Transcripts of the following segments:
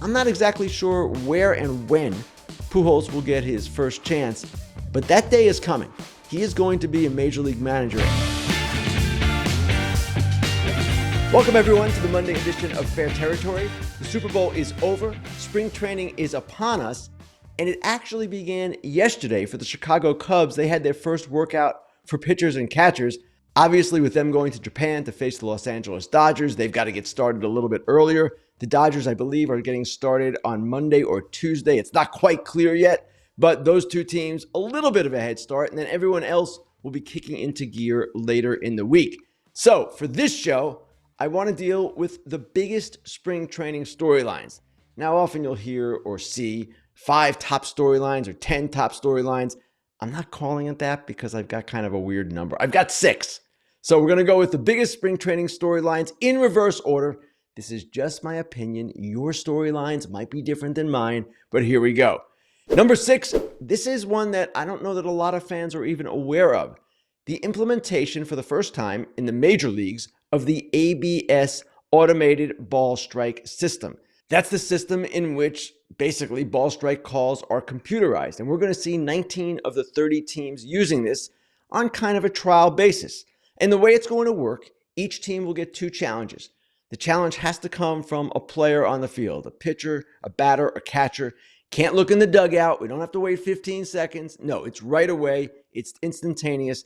I'm not exactly sure where and when Pujols will get his first chance, but that day is coming. He is going to be a Major League manager. Welcome everyone to the Monday edition of Fair Territory. The Super Bowl is over, spring training is upon us, and it actually began yesterday for the Chicago Cubs. They had their first workout for pitchers and catchers. Obviously, with them going to Japan to face the Los Angeles Dodgers, they've got to get started a little bit earlier. The Dodgers, I believe, are getting started on Monday or Tuesday. It's not quite clear yet, but those two teams, a little bit of a head start, and then everyone else will be kicking into gear later in the week. So for this show, I want to deal with the biggest spring training storylines. Now, often you'll hear or see 5 top storylines or 10 top storylines. I'm not calling it that because I've got kind of a weird number. I've got 6. So we're going to go with the biggest spring training storylines in reverse order. This is just my opinion. Your storylines might be different than mine, but here we go. Number 6, this is one that I don't know that a lot of fans are even aware of. The implementation for the first time in the major leagues of the ABS automated ball strike system. That's the system in which basically ball strike calls are computerized. And we're going to see 19 of the 30 teams using this on kind of a trial basis. And the way it's going to work, each team will get 2 challenges. The challenge has to come from a player on the field, a pitcher, a batter, a catcher. Can't look in the dugout. We don't have to wait 15 seconds. No, it's right away. It's instantaneous.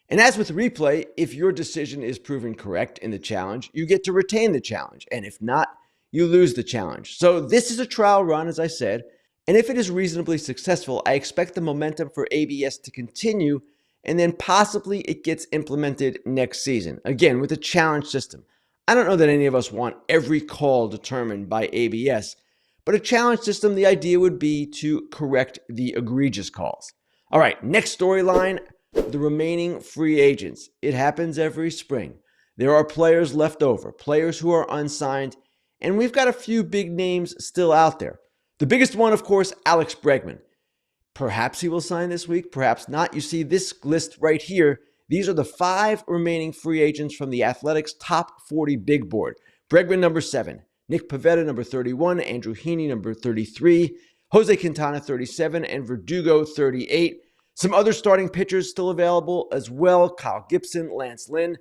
And as with replay, if your decision is proven correct in the challenge, you get to retain the challenge. And if not, you lose the challenge. So this is a trial run, as I said. And if it is reasonably successful, I expect the momentum for ABS to continue, and then possibly it gets implemented next season. Again, with a challenge system. I don't know that any of us want every call determined by ABS, but a challenge system, the idea would be to correct the egregious calls. All right, next storyline, the remaining free agents. It happens every spring. There are players left over, players who are unsigned, and we've got a few big names still out there. The biggest one, of course, Alex Bregman. Perhaps he will sign this week, perhaps not. You see this list right here. These are the 5 remaining free agents from the Athletics' top 40 big board. Bregman, number 7. Nick Pivetta, number 31. Andrew Heaney, number 33. Jose Quintana, 37. And Verdugo, 38. Some other starting pitchers still available as well. Kyle Gibson, Lance Lynn.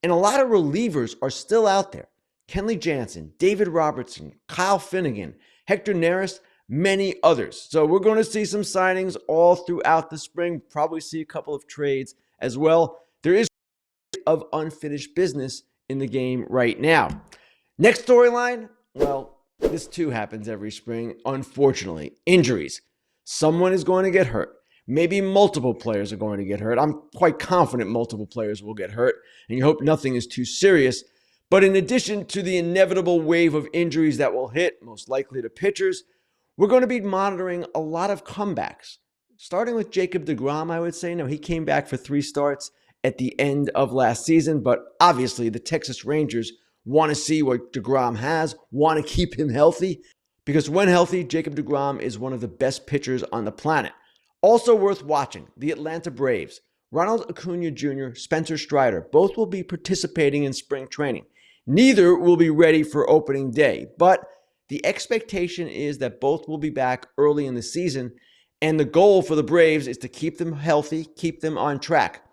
And a lot of relievers are still out there. Kenley Jansen, David Robertson, Kyle Finnegan, Hector Neris, many others. So we're going to see some signings all throughout the spring. Probably see a couple of trades as well. There is of unfinished business in the game right now. Next storyline, well, this too happens every spring, unfortunately. Injuries. Someone is going to get hurt. Maybe multiple players are going to get hurt. I'm quite confident multiple players will get hurt, and you hope nothing is too serious. But in addition to the inevitable wave of injuries that will hit, most likely to pitchers, we're going to be monitoring a lot of comebacks. Starting with Jacob deGrom, I would say. Now, he came back for 3 starts at the end of last season, but obviously the Texas Rangers want to see what deGrom has, want to keep him healthy, because when healthy, Jacob deGrom is one of the best pitchers on the planet. Also worth watching, the Atlanta Braves. Ronald Acuna Jr., Spencer Strider, both will be participating in spring training. Neither will be ready for opening day, but the expectation is that both will be back early in the season, and the goal for the Braves is to keep them healthy, keep them on track.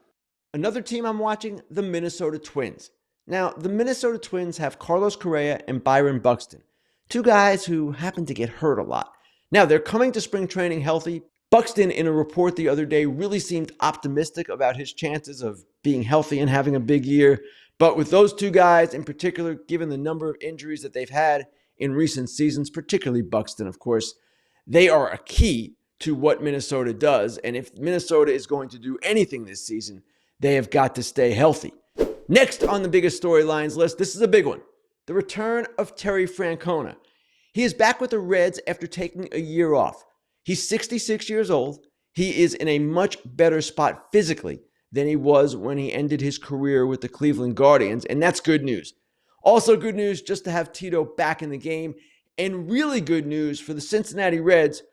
Another team I'm watching, the Minnesota Twins. Now, the Minnesota Twins have Carlos Correa and Byron Buxton, 2 guys who happen to get hurt a lot. Now, they're coming to spring training healthy. Buxton, in a report the other day, really seemed optimistic about his chances of being healthy and having a big year. But with those 2 guys in particular, given the number of injuries that they've had in recent seasons, particularly Buxton, of course, they are a key to what Minnesota does. And if Minnesota is going to do anything this season, they have got to stay healthy. Next on the biggest storylines list, this is a big one. The return of Terry Francona. He is back with the Reds after taking a year off. He's 66 years old. He is in a much better spot physically than he was when he ended his career with the Cleveland Guardians, and that's good news. Also good news just to have Tito back in the game, and really good news for the Cincinnati Reds,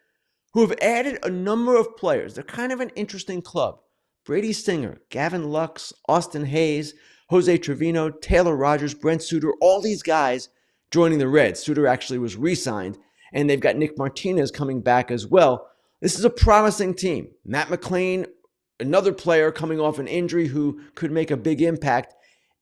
who have added a number of players. They're kind of an interesting club. Brady Singer, Gavin Lux, Austin Hayes, Jose Trevino, Taylor Rogers, Brent Suter, all these guys joining the Reds. Suter actually was re-signed. and they've got Nick Martinez coming back as well. This is a promising team. Matt McLain, another player coming off an injury who could make a big impact.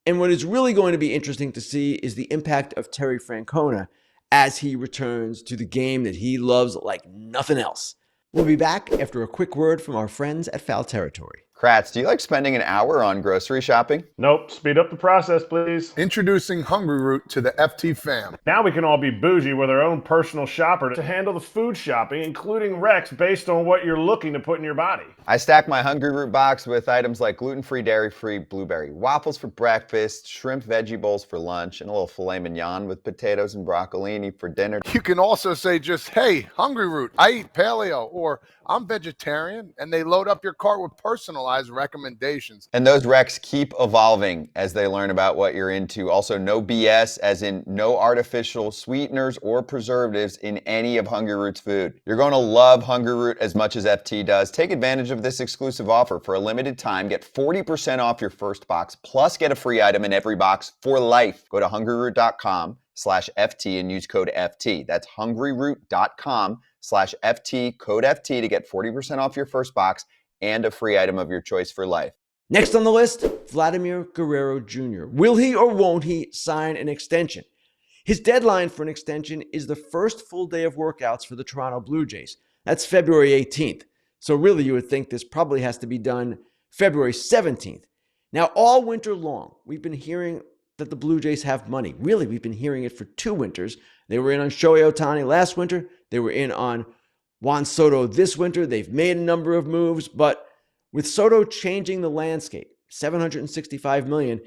And what is really going to be interesting to see is the impact of Terry Francona as he returns to the game that he loves like nothing else. We'll be back after a quick word from our friends at Foul Territory. Kratz, do you like spending an hour on grocery shopping? Nope. Speed up the process, please. Introducing Hungry Root to the FT fam. Now we can all be bougie with our own personal shopper to handle the food shopping, including Rex, based on what you're looking to put in your body. I stack my Hungry Root box with items like gluten-free, dairy-free blueberry waffles for breakfast, shrimp veggie bowls for lunch, and a little filet mignon with potatoes and broccolini for dinner. You can also say just, hey, Hungry Root, I eat paleo, or I'm vegetarian, and they load up your cart with personalized recommendations. And those recs keep evolving as they learn about what you're into. Also, no BS, as in no artificial sweeteners or preservatives in any of Hungry Root's food. You're going to love Hungry Root as much as FT does. Take advantage of this exclusive offer. For a limited time, get 40% off your first box, plus get a free item in every box for life. Go to hungryroot.com/FT and use code FT. That's hungryroot.com/FT, code FT to get 40% off your first box and a free item of your choice for life. Next on the list, Vladimir Guerrero Jr. Will he or won't he sign an extension? His deadline for an extension is the first full day of workouts for the Toronto Blue Jays. That's February 18th. So really, you would think this probably has to be done February 17th. Now, all winter long, we've been hearing that the Blue Jays have money. Really, we've been hearing it for 2 winters. They were in on Shohei Ohtani last winter. They were in on Juan Soto this winter. They've made a number of moves, but with Soto changing the landscape, $765 million,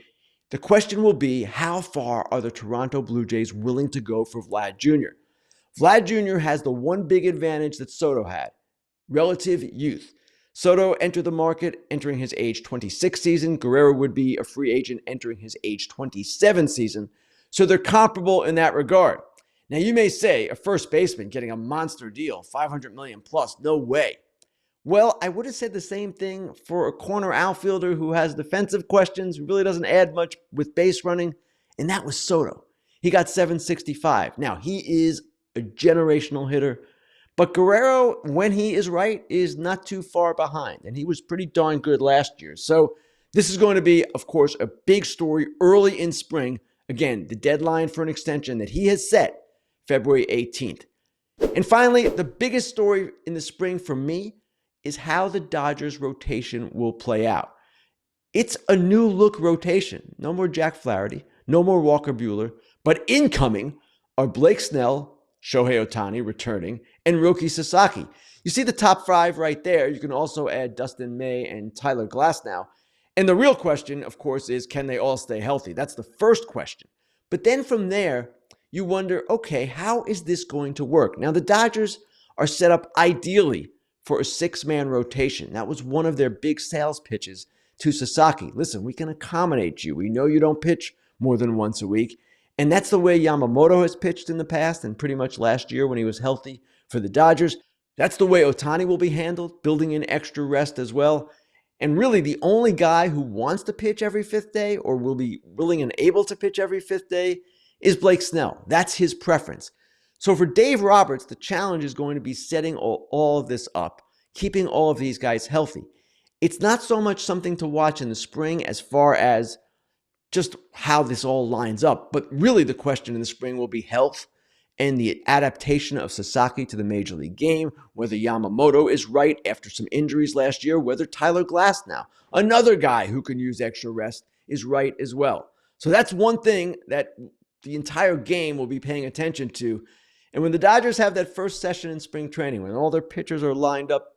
the question will be, how far are the Toronto Blue Jays willing to go for Vlad Jr.? Vlad Jr. has the one big advantage that Soto had: relative youth. Soto entered the market entering his age 26 season. Guerrero would be a free agent entering his age 27 season. So they're comparable in that regard. Now, you may say, a first baseman getting a monster deal, $500 million plus, no way. Well, I would have said the same thing for a corner outfielder who has defensive questions, who really doesn't add much with base running, and that was Soto. He got $765. Now, he is a generational hitter, but Guerrero, when he is right, is not too far behind, and he was pretty darn good last year. So this is going to be, of course, a big story early in spring. Again, the deadline for an extension that he has set, February 18th. And finally, the biggest story in the spring for me is how the Dodgers rotation will play out. It's a new look rotation. No more Jack Flaherty, no more Walker Buehler, but incoming are Blake Snell, Shohei Ohtani returning, and Roki Sasaki. You see the top 5 right there. You can also add Dustin May and Tyler Glasnow. And the real question, of course, is can they all stay healthy? That's the first question. But then from there, you wonder, okay, how is this going to work? Now, the Dodgers are set up ideally for a 6-man rotation. That was one of their big sales pitches to Sasaki. Listen, we can accommodate you. We know you don't pitch more than once a week. And that's the way Yamamoto has pitched in the past and pretty much last year when he was healthy for the Dodgers. That's the way Ohtani will be handled, building in extra rest as well. And really, the only guy who wants to pitch every 5th day or will be willing and able to pitch every 5th day is Blake Snell. That's his preference. So for Dave Roberts, the challenge is going to be setting all of this up, keeping all of these guys healthy. It's not so much something to watch in the spring as far as just how this all lines up. But really the question in the spring will be health and the adaptation of Sasaki to the Major League game, whether Yamamoto is right after some injuries last year, whether Tyler Glasnow, another guy who can use extra rest, is right as well. So that's one thing that the entire game will be paying attention to. And when the Dodgers have that first session in spring training, when all their pitchers are lined up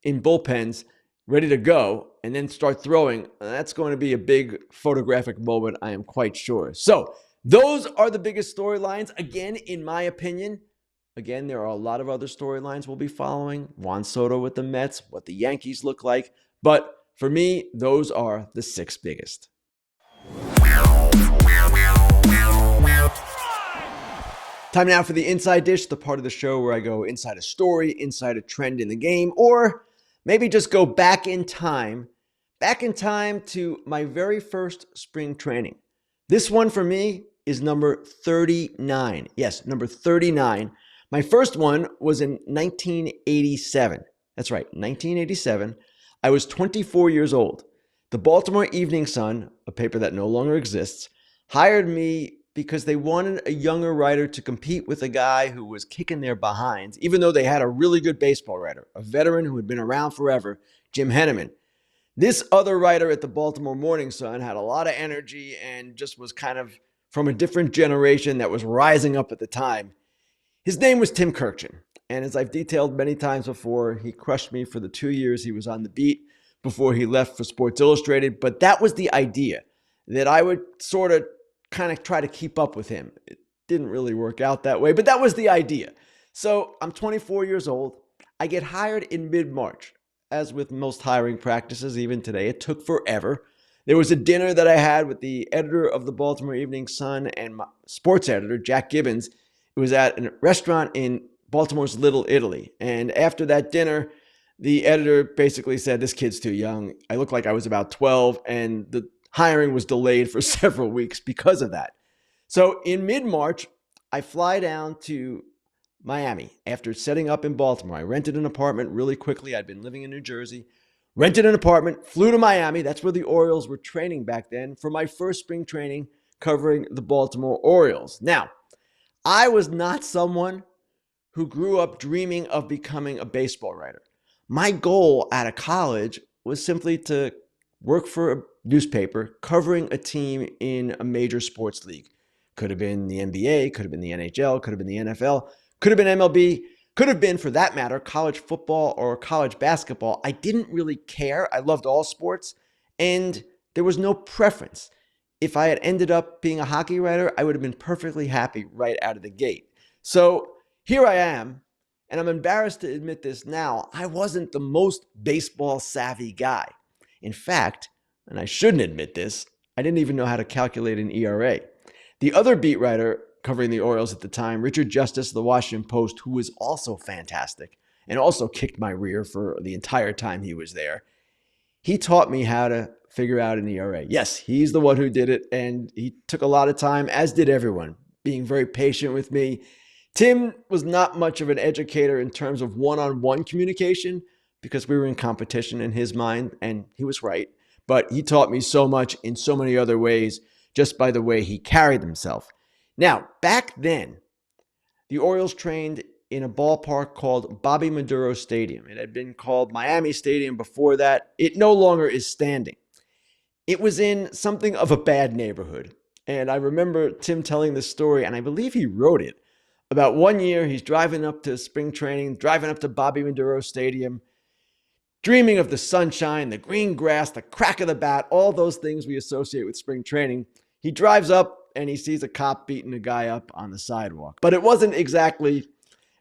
in bullpens, ready to go, and then start throwing, that's going to be a big photographic moment, I am quite sure. So those are the biggest storylines. Again, in my opinion, there are a lot of other storylines we'll be following. Juan Soto with the Mets, what the Yankees look like. But for me, those are the 6 biggest. Time now for the Inside Dish, the part of the show where I go inside a story, inside a trend in the game, or maybe just go back in time to my very first spring training. This one for me is number 39. Yes, number 39. My first one was in 1987. That's right, 1987. I was 24 years old. The Baltimore Evening Sun, a paper that no longer exists, hired me because they wanted a younger writer to compete with a guy who was kicking their behinds, even though they had a really good baseball writer, a veteran who had been around forever, Jim Henneman. This other writer at the Baltimore Morning Sun had a lot of energy and just was kind of from a different generation that was rising up at the time. His name was Tim Kirchin, and as I've detailed many times before, he crushed me for the 2 years he was on the beat before he left for Sports Illustrated. But that was the idea, that I would sort of kind of try to keep up with him. It didn't really work out that way, but that was the idea. So I'm 24 years old. I get hired in mid-March. As with most hiring practices, even today, it took forever. There was a dinner that I had with the editor of the Baltimore Evening Sun and my sports editor, Jack Gibbons. It was at a restaurant in Baltimore's Little Italy. And after that dinner, the editor basically said, this kid's too young. I looked like I was about 12, and the hiring was delayed for several weeks because of that. So in mid-March, I fly down to Miami after setting up in Baltimore. I rented an apartment really quickly. I'd been living in New Jersey, rented an apartment, flew to Miami. That's where the Orioles were training back then for my first spring training covering the Baltimore Orioles. Now, I was not someone who grew up dreaming of becoming a baseball writer. My goal out of college was simply to work for a newspaper covering a team in a major sports league. Could have been the NBA, could have been the NHL, could have been the NFL, could have been MLB, could have been, for that matter, college football or college basketball. I didn't really care. I loved all sports, and there was no preference. If I had ended up being a hockey writer, I would have been perfectly happy right out of the gate. So here I am, and I'm embarrassed to admit this now, I wasn't the most baseball savvy guy. In fact, and I shouldn't admit this, I didn't even know how to calculate an ERA. The other beat writer covering the Orioles at the time, Richard Justice of the Washington Post, who was also fantastic and also kicked my rear for the entire time he was there, he taught me how to figure out an ERA. Yes, he's the one who did it, and he took a lot of time, as did everyone, being very patient with me. Tim was not much of an educator in terms of one-on-one communication because we were in competition in his mind, and he was right. But he taught me so much in so many other ways just by the way he carried himself. Now, back then, the Orioles trained in a ballpark called Bobby Maduro Stadium. It had been called Miami Stadium before that. It no longer is standing. It was in something of a bad neighborhood. And I remember Tim telling this story, and I believe he wrote it. About 1 year, he's driving up to spring training, driving up to Bobby Maduro Stadium, dreaming of the sunshine, the green grass, the crack of the bat, all those things we associate with spring training. He drives up and he sees a cop beating a guy up on the sidewalk. But it wasn't exactly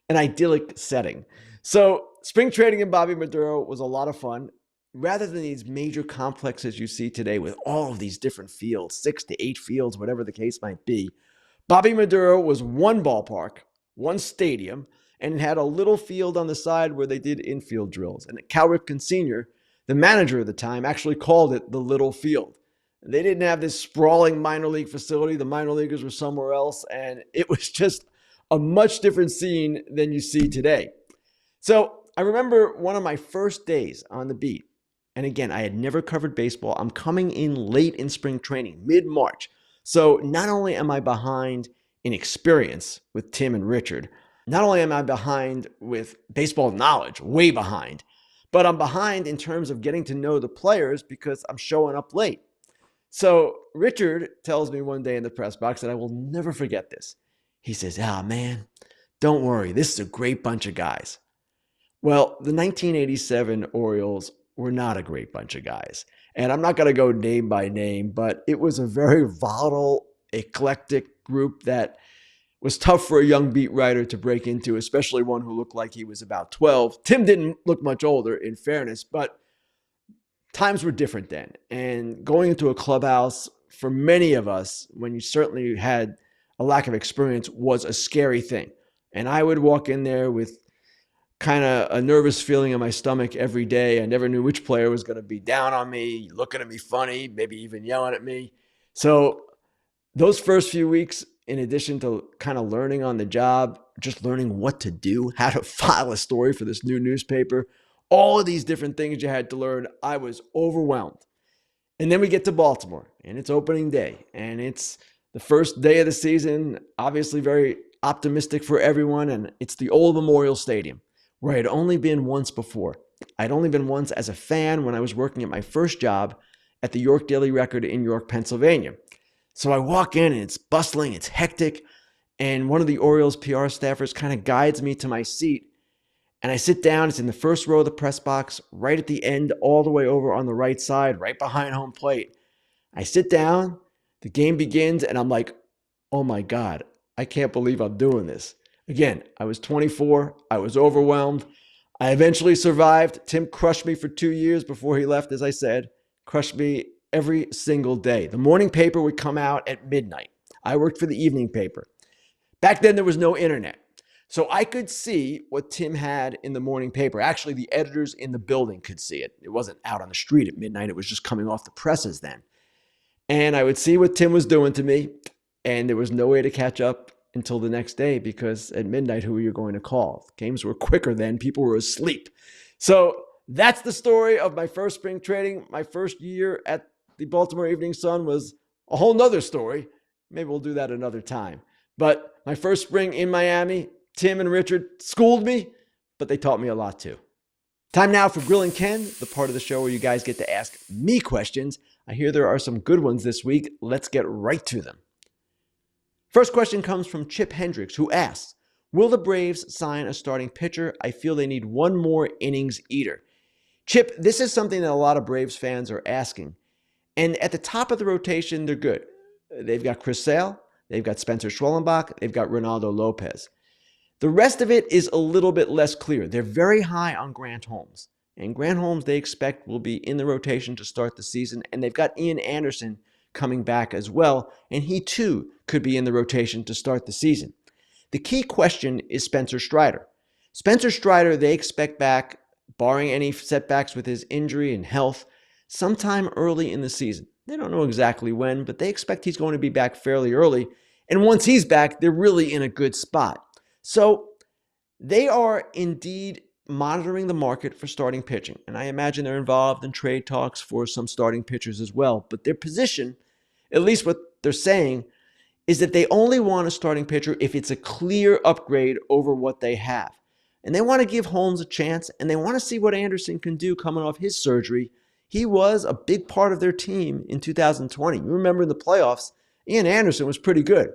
an idyllic setting. So spring training in Bobby Maduro was a lot of fun. Rather than these major complexes you see today with all of these different fields, 6 to 8 fields, whatever the case might be, Bobby Maduro was one ballpark, one stadium, and it had a little field on the side where they did infield drills. And Cal Ripken Sr., the manager of the time, actually called it the Little Field. They didn't have this sprawling minor league facility. The minor leaguers were somewhere else, and it was just a much different scene than you see today. So I remember one of my first days on the beat, and again, I had never covered baseball. I'm coming in late in spring training, mid-March. So not only am I behind in experience with Tim and Richard, not only am I behind with baseball knowledge, way behind, but I'm behind in terms of getting to know the players because I'm showing up late. So Richard tells me one day in the press box, and I will never forget this. He says, man, don't worry. This is a great bunch of guys. Well, the 1987 Orioles were not a great bunch of guys. And I'm not going to go name by name, but it was a very volatile, eclectic group that was tough for a young beat writer to break into, especially one who looked like he was about 12. Tim didn't look much older, in fairness, but times were different then. And going into a clubhouse, for many of us, when you certainly had a lack of experience, was a scary thing. And I would walk in there with kind of a nervous feeling in my stomach every day. I never knew which player was going to be down on me, looking at me funny, maybe even yelling at me. So those first few weeks in addition to kind of learning on the job, just learning what to do, how to file a story for this new newspaper, all of these different things you had to learn, I was overwhelmed. And then we get to Baltimore, and it's opening day, and it's the first day of the season, obviously very optimistic for everyone, and it's the old Memorial Stadium, where I had only been once before. I'd only been once as a fan when I was working at my first job at the York Daily Record in York, Pennsylvania. So I walk in, and it's bustling, it's hectic, and one of the Orioles PR staffers kind of guides me to my seat, and I sit down. It's in the first row of the press box, right at the end, all the way over on the right side, right behind home plate. I sit down, the game begins, and I'm like, oh my God, I can't believe I'm doing this. Again, I was 24. I was overwhelmed. I eventually survived. Tim crushed me for 2 years before he left, as I said. Crushed me every single day. The morning paper would come out at midnight. I worked for the evening paper. Back then, there was no internet. So I could see what Tim had in the morning paper. Actually, the editors in the building could see it. It wasn't out on the street at midnight. It was just coming off the presses then. And I would see what Tim was doing to me, and there was no way to catch up until the next day because at midnight, who were you going to call? Games were quicker then. People were asleep. So that's the story of my first spring training. My first year at the Baltimore Evening Sun was a whole nother story. Maybe we'll do that another time. But my first spring in Miami, Tim and Richard schooled me, but they taught me a lot too. Time now for Grillin Ken, the part of the show where you guys get to ask me questions. I hear there are some good ones this week. Let's get right to them. First question comes from Chip Hendricks, who asks, will the Braves sign a starting pitcher? I feel they need one more innings eater. Chip, this is something that a lot of Braves fans are asking. And at the top of the rotation, they're good. They've got Chris Sale, they've got Spencer Schwellenbach, they've got Ronaldo Lopez. The rest of it is a little bit less clear. They're very high on Grant Holmes. And Grant Holmes, they expect, will be in the rotation to start the season. And they've got Ian Anderson coming back as well. And he, too, could be in the rotation to start the season. The key question is Spencer Strider. Spencer Strider, they expect back, barring any setbacks with his injury and health, sometime early in the season. They don't know exactly when, but they expect he's going to be back fairly early. And once he's back, they're really in a good spot. So they are indeed monitoring the market for starting pitching. And I imagine they're involved in trade talks for some starting pitchers as well. But their position, at least what they're saying, is that they only want a starting pitcher if it's a clear upgrade over what they have. And they want to give Holmes a chance, and they want to see what Anderson can do coming off his surgery. He was a big part of their team in 2020. You remember in the playoffs, Ian Anderson was pretty good.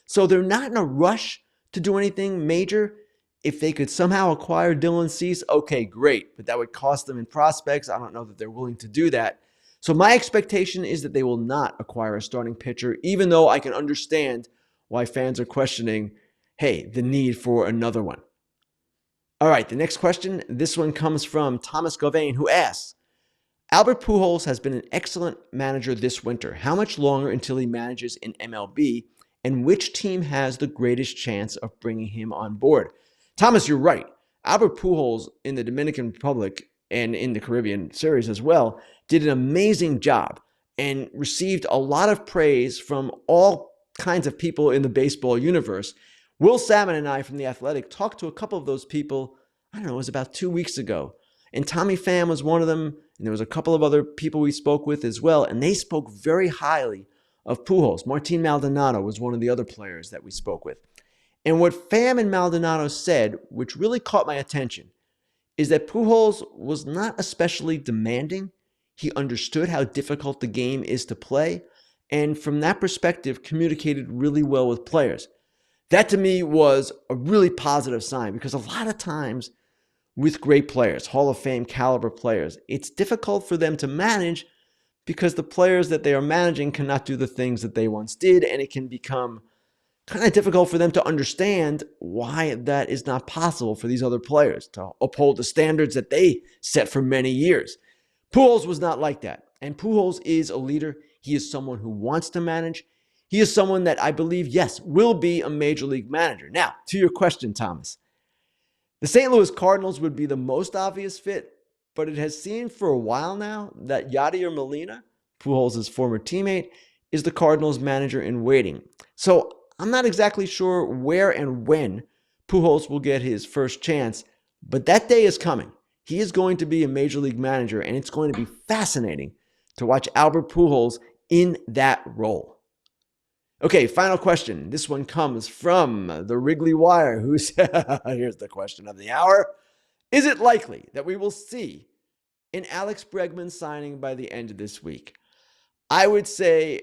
So they're not in a rush to do anything major. If they could somehow acquire Dylan Cease, okay, great. But that would cost them in prospects. I don't know that they're willing to do that. So my expectation is that they will not acquire a starting pitcher, even though I can understand why fans are questioning, hey, the need for another one. All right, the next question. This one comes from Thomas Gauvain, who asks, Albert Pujols has been an excellent manager this winter. How much longer until he manages in MLB? And which team has the greatest chance of bringing him on board? Thomas, you're right. Albert Pujols in the Dominican Republic and in the Caribbean series as well did an amazing job and received a lot of praise from all kinds of people in the baseball universe. Will Salmon and I from The Athletic talked to a couple of those people, I don't know, it was about 2 weeks ago. And Tommy Pham was one of them, and there was a couple of other people we spoke with as well, and they spoke very highly of Pujols. Martin Maldonado was one of the other players that we spoke with. And what Pham and Maldonado said, which really caught my attention, is that Pujols was not especially demanding. He understood how difficult the game is to play, and from that perspective, communicated really well with players. That to me was a really positive sign, because a lot of times with great players, Hall of Fame caliber players, it's difficult for them to manage because the players that they are managing cannot do the things that they once did, and it can become kind of difficult for them to understand why that is not possible for these other players to uphold the standards that they set for many years. Pujols was not like that, and Pujols is a leader. He is someone who wants to manage. He is someone that I believe, yes, will be a major league manager. Now, to your question, Thomas, the St. Louis Cardinals would be the most obvious fit, but it has seemed for a while now that Yadier Molina, Pujols' former teammate, is the Cardinals manager in waiting. So I'm not exactly sure where and when Pujols will get his first chance, but that day is coming. He is going to be a major league manager, and it's going to be fascinating to watch Albert Pujols in that role. Okay, final question. This one comes from the Wrigley Wire, who's here's the question of the hour. Is it likely that we will see an Alex Bregman signing by the end of this week? I would say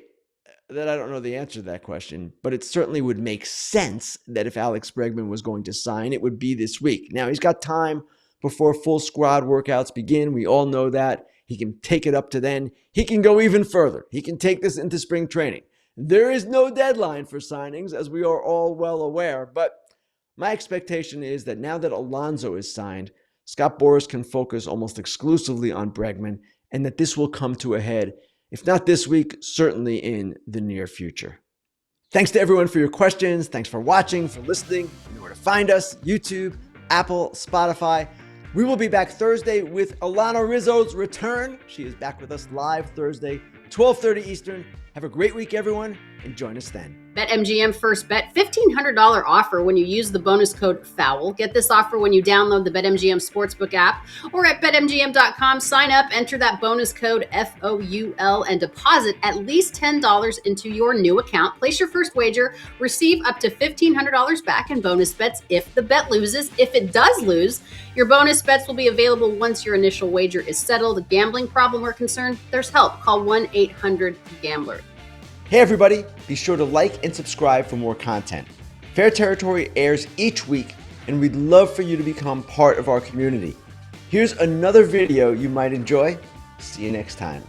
that I don't know the answer to that question, but it certainly would make sense that if Alex Bregman was going to sign, it would be this week. Now, he's got time before full squad workouts begin. We all know that. He can take it up to then. He can go even further. He can take this into spring training. There is no deadline for signings, as we are all well aware, but my expectation is that now that Alonso is signed, Scott Boras can focus almost exclusively on Bregman, and that this will come to a head, if not this week, certainly in the near future. Thanks to everyone for your questions. Thanks for watching, for listening. You know where to find us: YouTube, Apple, Spotify. We will be back Thursday with Alana Rizzo's return. She is back with us live Thursday, 12:30 Eastern. Have a great week, everyone, and join us then. BetMGM first bet $1,500 offer when you use the bonus code FOUL. Get this offer when you download the BetMGM Sportsbook app or at BetMGM.com. Sign up, enter that bonus code FOUL, and deposit at least $10 into your new account. Place your first wager, receive up to $1,500 back in bonus bets if the bet loses. If it does lose, your bonus bets will be available once your initial wager is settled. A gambling problem or concern? There's help. Call 1-800-GAMBLER. Hey everybody, be sure to like and subscribe for more content. Fair Territory airs each week, and we'd love for you to become part of our community. Here's another video you might enjoy. See you next time.